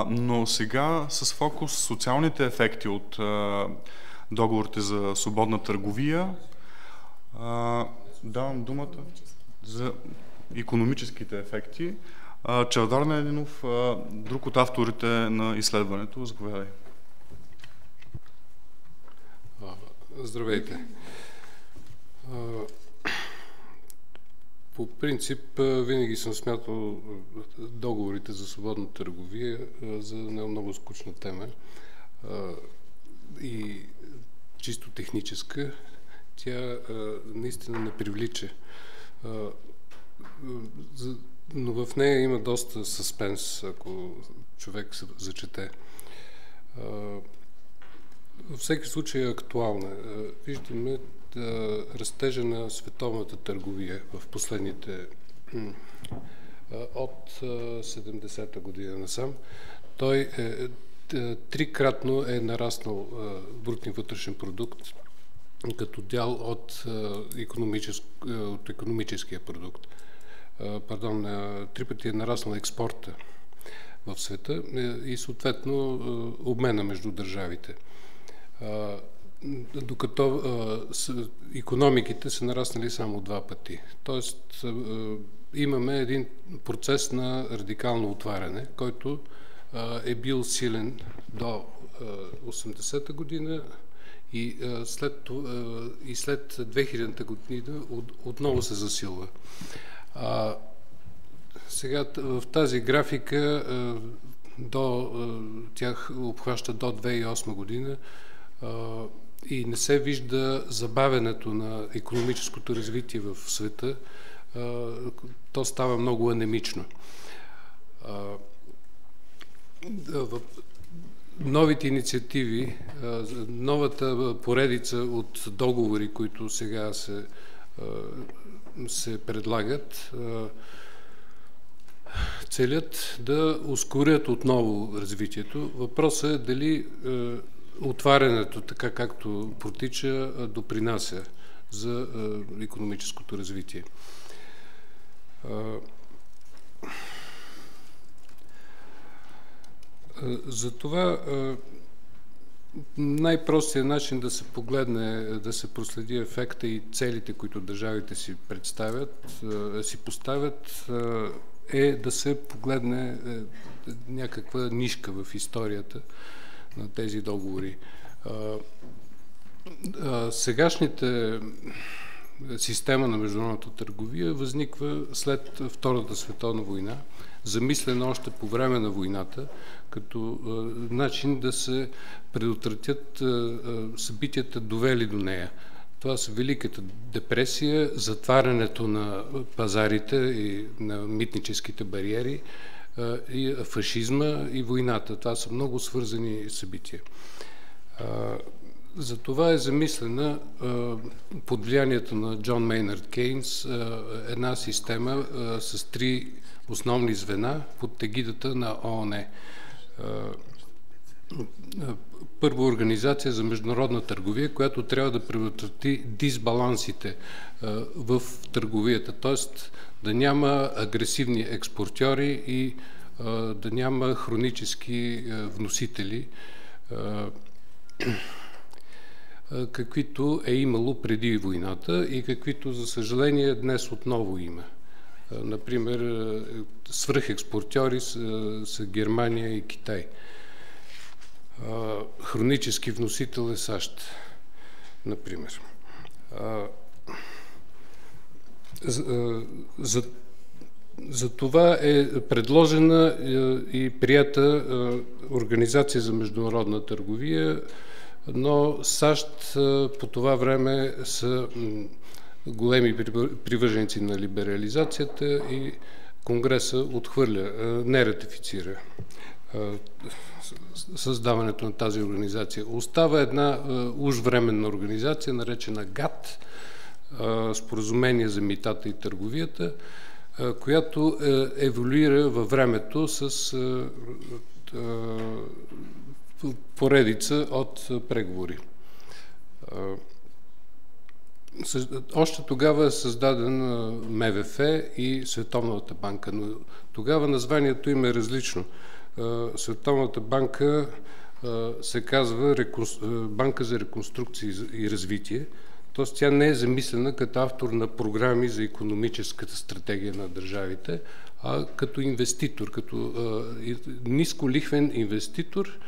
Но сега с фокус социалните ефекти от договорите за свободна търговия, давам думата за икономическите ефекти. Чавдар Найденов, друг от авторите на изследването, заповядай. Здравейте. По принцип, винаги съм смятал договорите за свободна търговия за много скучна тема и чисто техническа. Тя наистина не привлича, но в нея има доста съспенс, ако човек се зачете. Във всеки случай е актуална. Виждаме растежа на световната търговия в последните от 70-та година насам. Той трикратно е нараснал брутния вътрешен продукт като дял от икономическия продукт. Три пъти е нараснал експорта в света и съответно обмена между държавите. Докато икономиките са нараснали само 2 пъти. Тоест имаме един процес на радикално отваряне, който е бил силен до 80-та година и след 2000-та година отново се засилва. Сега в тази графика тях обхваща до 2008 година и не се вижда забавянето на икономическото развитие в света. То става много анемично. Новите инициативи, новата поредица от договори, които сега се предлагат, целят да ускорят отново развитието. Въпросът е дали отварянето, така както протича, допринася за икономическото развитие. Затова най-простият начин да се погледне, да се проследи ефекта и целите, които държавите си поставят, е да се погледне някаква нишка в историята на тези договори. Сегашните система на международната търговия възниква след Втората световна война, замислена още по време на войната, като начин да се предотвратят събитията, довели до нея. Това са Великата депресия, затварянето на пазарите и на митническите бариери, и фашизма и войната. Това са много свързани събития. За това е замислена под влиянието на Джон Мейнард Кейнс една система с 3 основни звена под егидата на ООН. Първо, Организация за международна търговия, която трябва да предотврати дисбалансите в търговията, т.е. да няма агресивни експортьори и да няма хронически вносители, каквито е имало преди войната и каквито, за съжаление, днес отново има. Например, свръхекспортьори са Германия и Китай. Хронически вносител е САЩ, например. За това е предложена и прията Организация за международна търговия, но САЩ по това време са големи привърженици на либерализацията и Конгреса отхвърля, не ратифицира създаването на тази организация. Остава една уж временна организация, наречена ГАТ, Споразумение за митата и търговията, която еволюира във времето с поредица от преговори. Още тогава е създаден МВФ и Световната банка, но тогава названието им е различно. Световната банка се казва Банка за реконструкция и развитие, т.е. тя не е замислена като автор на програми за икономическата стратегия на държавите, а като инвеститор, като нисколихвен инвеститор,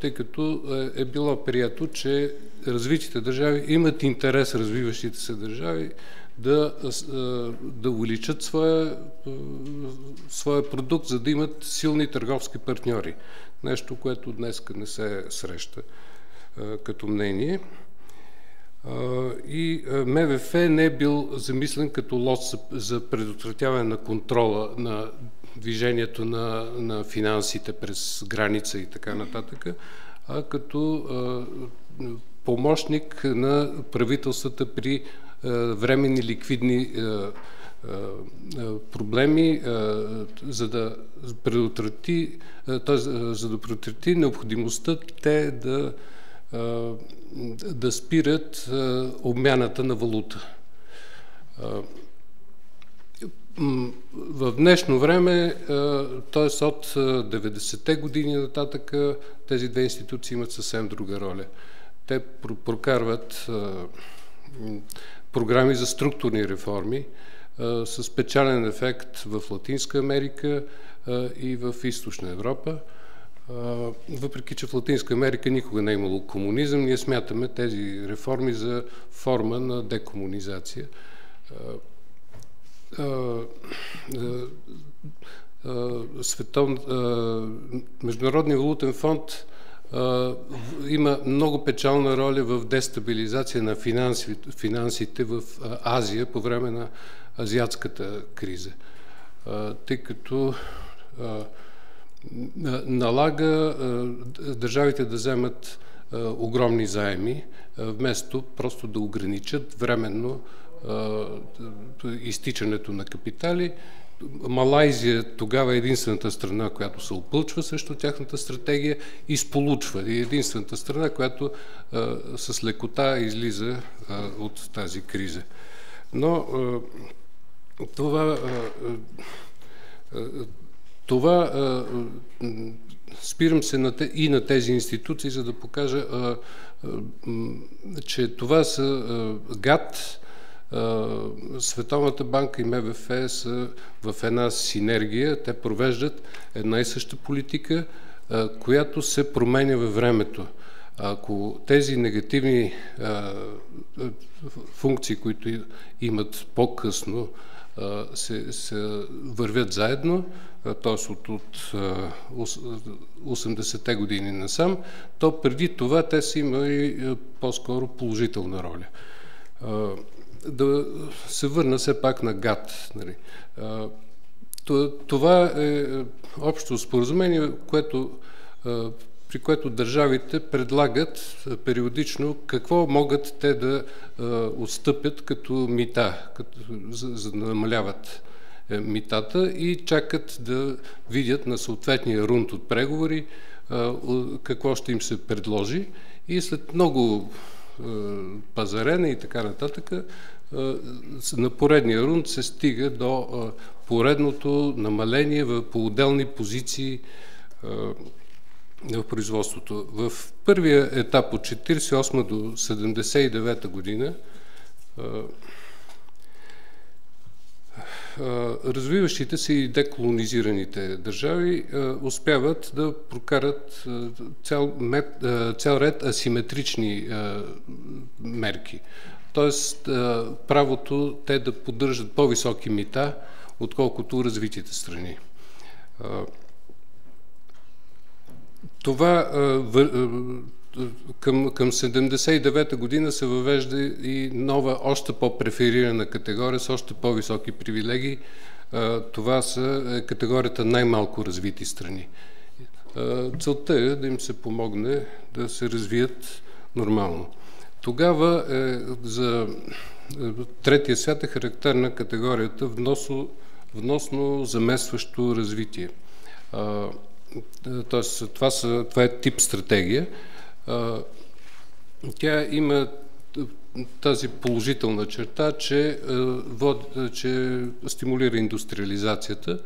тъй като е било прието, че развитите държави имат интерес, развиващите се държави, да увеличат своя продукт, за да имат силни търговски партньори. Нещо, което днес не се среща като мнение. И МВФ не е бил замислен като лост за предотвратяване на контрола на движението на финансите през граница и така нататък, а като помощник на правителствата при временни ликвидни проблеми, за да предотврати необходимостта те да спират обмяната на валута. В днешно време, т.е. от 90-те години нататък, тези две институции имат съвсем друга роля. Те прокарват програми за структурни реформи с печален ефект в Латинска Америка и в Източна Европа. Въпреки че в Латинска Америка никога не е имало комунизъм, ние смятаме тези реформи за форма на декомунизация. Международният валутен фонд има много печална роля в дестабилизация на финансите в Азия по време на азиатската криза, тъй като налага държавите да вземат огромни заеми, вместо просто да ограничат временно изтичането на капитали. Малайзия тогава е единствената страна, която се опълчва срещу тяхната стратегия и сполучва. И единствената страна, която с лекота излиза от тази криза. Но спирам се и на тези институции, за да покажа, че това са ГАТ, Световната банка и МВФ са в една синергия. Те провеждат една и съща политика, която се променя във времето. Ако тези негативни функции, които имат по-късно, се вървят заедно, т.е. от 80-те години насам, то преди това те са имали по-скоро положителна роля. Да се върна все пак на ГАТ. Това е общо споразумение, при което държавите предлагат периодично какво могат те да отстъпят като мита, за да намаляват митата и чакат да видят на съответния рунд от преговори какво ще им се предложи и след много пазарене и така нататък на поредния рунд се стига до поредното намаление по отделни позиции в производството. В първия етап от 1948 до 1979 година развиващите се и деколонизираните държави успяват да прокарат цял ред асиметрични мерки. Тоест правото те да поддържат по-високи мита, отколкото развитите страни. Това към 79-та година се въвежда и нова, още по-преферирана категория с още по-високи привилегии. Това са категорията най-малко развити страни. Целта е да им се помогне да се развият нормално. Тогава за третия свят е характерна категорията вносно заместващо развитие. Тоест, това е тип стратегия. Тя има тази положителна черта, че стимулира индустриализацията,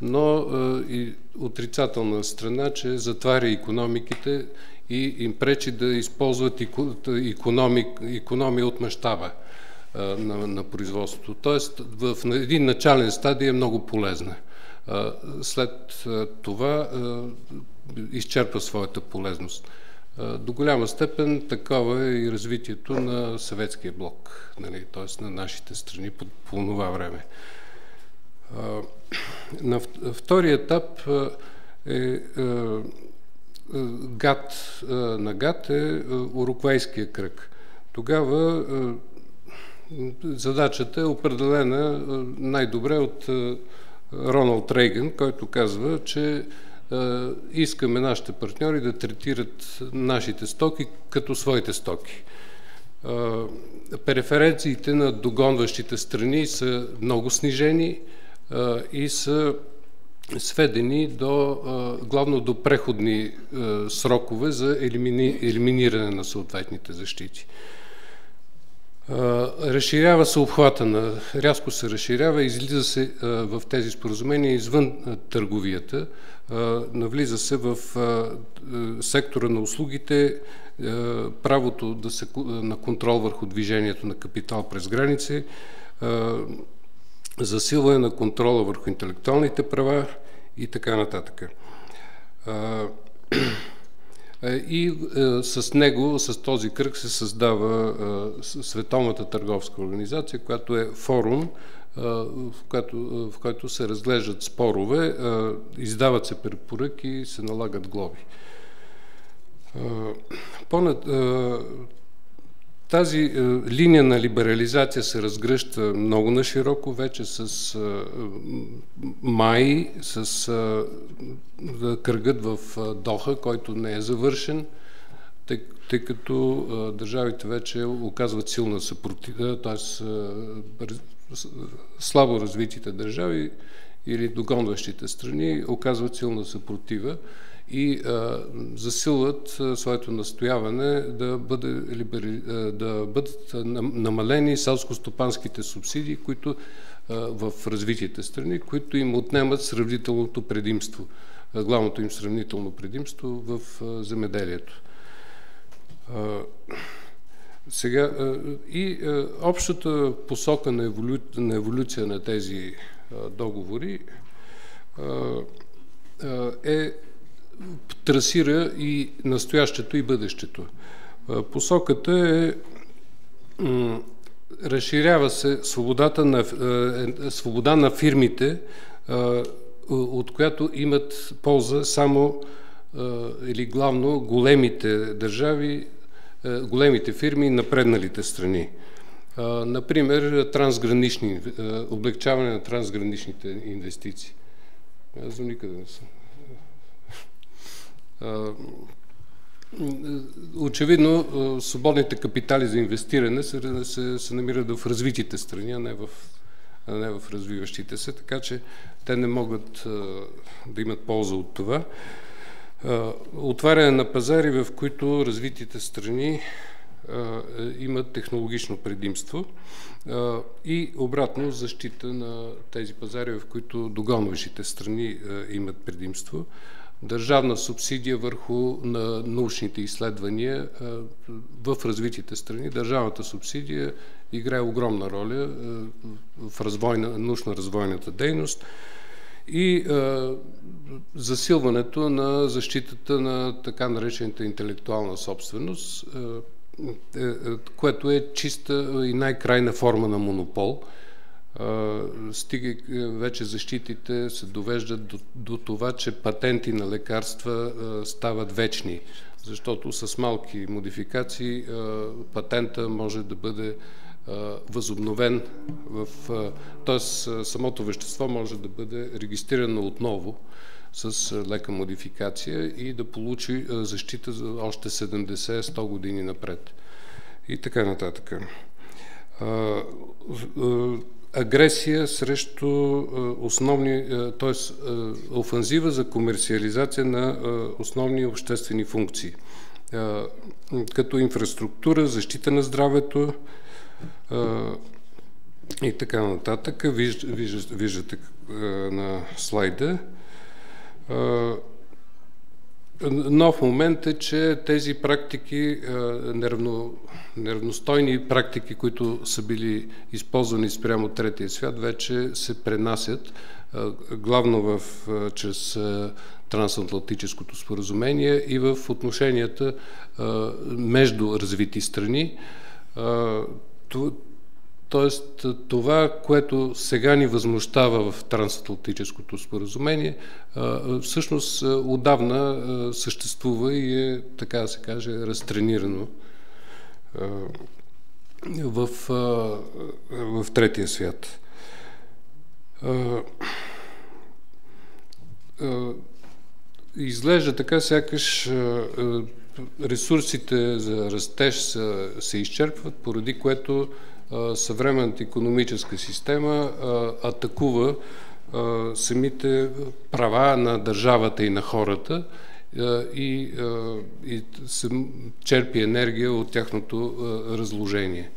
но и отрицателна страна, че затваря икономиките и им пречи да използват икономия от мащаба на производството. Тоест, в един начален стадий е много полезна. След това изчерпва своята полезност. До голяма степен такова е и развитието на Съветския блок, нали, т.е. на нашите страни по това време. На втория етап е ГАТ е Уругвайския кръг. Тогава задачата е определена най-добре от Роналд Рейган, който казва, че искаме нашите партньори да третират нашите стоки като своите стоки. Преференциите на догонващите страни са много снижени и са сведени главно до преходни срокове за елиминиране на съответните защити. Разширява се обхвата, рязко се разширява, излиза се в тези споразумения извън търговията, навлиза се в сектора на услугите, правото на контрол върху движението на капитал през граници, засилване на контрола върху интелектуалните права и така нататък. И с него, с този кръг се създава Световната търговска организация, която е форум, в който се разглеждат спорове, издават се препоръки и се налагат глоби. Тази линия на либерализация се разгръща много нашироко вече с май, с кръгът в Доха, който не е завършен, тъй като държавите вече оказват силна съпротива, т.е. слабо развитите държави или догонващите страни оказват силна съпротива и засилват своето настояване да бъдат намалени селско-стопанските субсидии, които в развитите страни, които им отнемат сравнителното предимство, главното им сравнително предимство в земеделието. Сега и общата посока на еволюция на тези договори трасира и настоящето и бъдещето. Посоката е разширява се свобода на фирмите, от която имат полза само или главно големите държави, големите фирми и напредналите страни. Например, облегчаване на трансграничните инвестиции. Аз до никъде не съм. Очевидно, свободните капитали за инвестиране се намират в развитите страни, а не в развиващите се, така че те не могат да имат полза от това. Отваряне на пазари, в които развитите страни имат технологично предимство и обратно защита на тези пазари, в които догонващите страни имат предимство. Държавна субсидия върху научните изследвания в развитите страни. Държавната субсидия играе огромна роля в научно-развойната дейност и засилването на защитата на така наречената интелектуална собственост, което е чиста и най-крайна форма на монопол. Стига вече защитите се довеждат до това, че патенти на лекарства стават вечни, защото с малки модификации патента може да бъде възобновен, т.е. самото вещество може да бъде регистрирано отново с лека модификация и да получи защита за още 70-100 години напред. И така нататък. Агресия срещу т.е. офанзива за комерциализация на основни обществени функции, като инфраструктура, защита на здравето, и така нататък. Виждате на слайда. Нов момент е, че тези практики, неравностойни практики, които са били използвани спрямо третия свят, вече се пренасят главно чрез трансатлантическото споразумение и в отношенията между развити страни. Тоест, това, което сега ни възмущава в трансатлантическото споразумение, всъщност отдавна съществува и е, така да се каже, разтренирано в третия свят. Изглежда така, сякаш ресурсите за растеж се изчерпват, поради което съвременната икономическа система атакува самите права на държавата и на хората и се черпи енергия от тяхното разложение.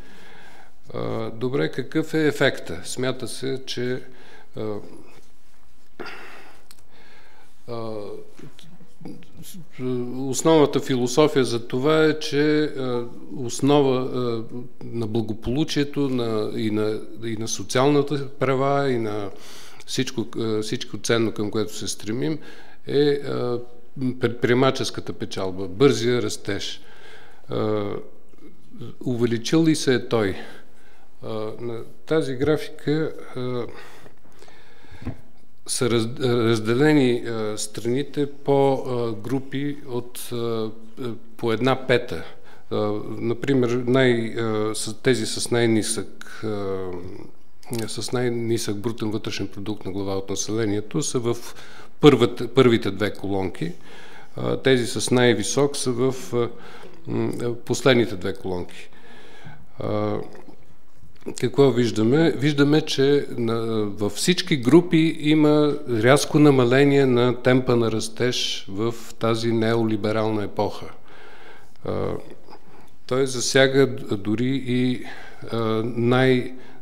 Добре, какъв е ефекта? Смята се, че основната философия за това е, че основа на благополучието и на социалната права и на всичко ценно, към което се стремим, е предприемаческата печалба, бързия растеж. Увеличил ли се е той? На тази графика са разделени страните по групи по 1/5. Например, тези с най-нисък брутен вътрешен продукт на глава от населението са в първите две колонки. Тези с най-висок са в последните две колонки. Какво виждаме? Виждаме, че във всички групи има рязко намаление на темпа на растеж в тази неолиберална епоха. Той засяга дори и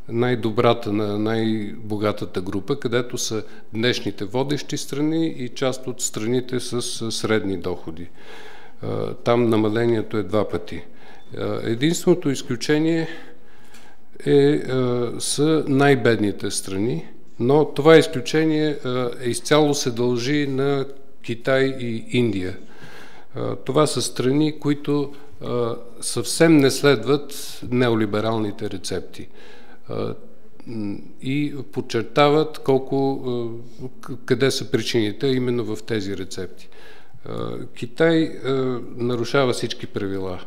най-добрата, най-богатата група, където са днешните водещи страни и част от страните с средни доходи. Там намалението е 2 пъти. Единственото изключение са най-бедните страни, но това изключение изцяло се дължи на Китай и Индия. Това са страни, които съвсем не следват неолибералните рецепти и подчертават къде са причините именно в тези рецепти. Китай нарушава всички правила,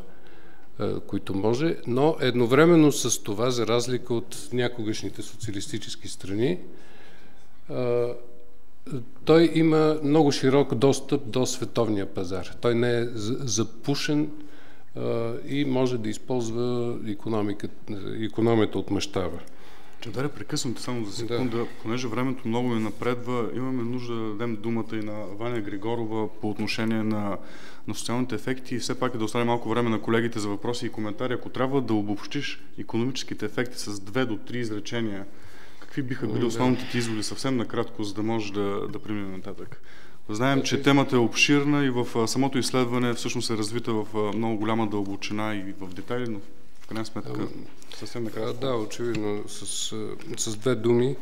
които може, но едновременно с това, за разлика от някогашните социалистически страни, той има много широк достъп до световния пазар. Той не е запушен и може да използва икономията от мащаба. Чавдаре, прекъсвам само за секунда, понеже времето много ни напредва, имаме нужда да дадем думата и на Ваня Григорова по отношение на социалните ефекти и все пак да остане малко време на колегите за въпроси и коментари. Ако трябва да обобщиш икономическите ефекти с 2 до 3 изречения, какви биха били основните ти изводи съвсем накратко, за да можеш да преминем нататък? Знаем, че темата е обширна и в самото изследване всъщност е развита в много голяма дълбочина и в детайли, но в крайна сметка съвсем накратко. Да, очевидно, с 2 думи.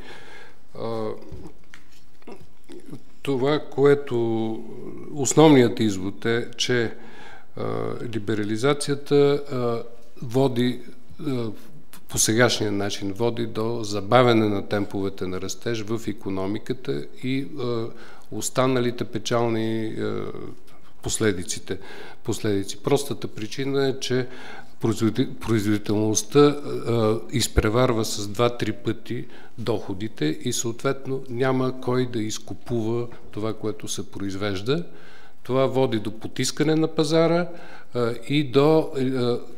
Това, което основният извод е, че либерализацията води по сегашния начин до забавяне на темповете на растеж в икономиката и останалите печални последици. Простата причина е, че производителността изпреварва с 2-3 пъти доходите и съответно няма кой да изкупува това, което се произвежда. Това води до потискане на пазара и до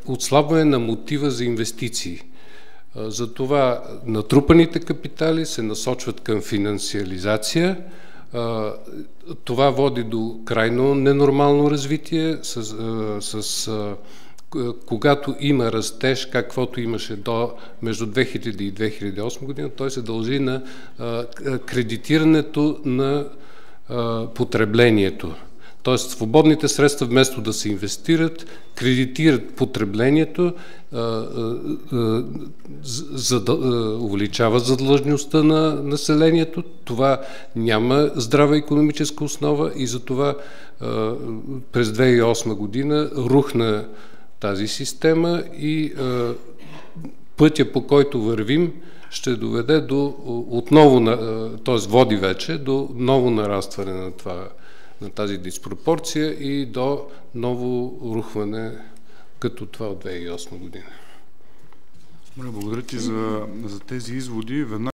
отслабване на мотива за инвестиции. Затова натрупаните капитали се насочват към финансиализация. Това води до крайно ненормално развитие с когато има растеж, каквото имаше между 2000 и 2008 година, той се дължи на кредитирането на потреблението. Тоест, свободните средства, вместо да се инвестират, кредитират потреблението, увеличава задлъжнялостта на населението. Това няма здрава икономическа основа и затова през 2008 година рухна тази система и пътя, по който вървим, ще доведе до отново, т.е. води вече до ново нарастване на тази диспропорция и до ново рухване като това от 2008 година. Благодаря ти за тези изводи.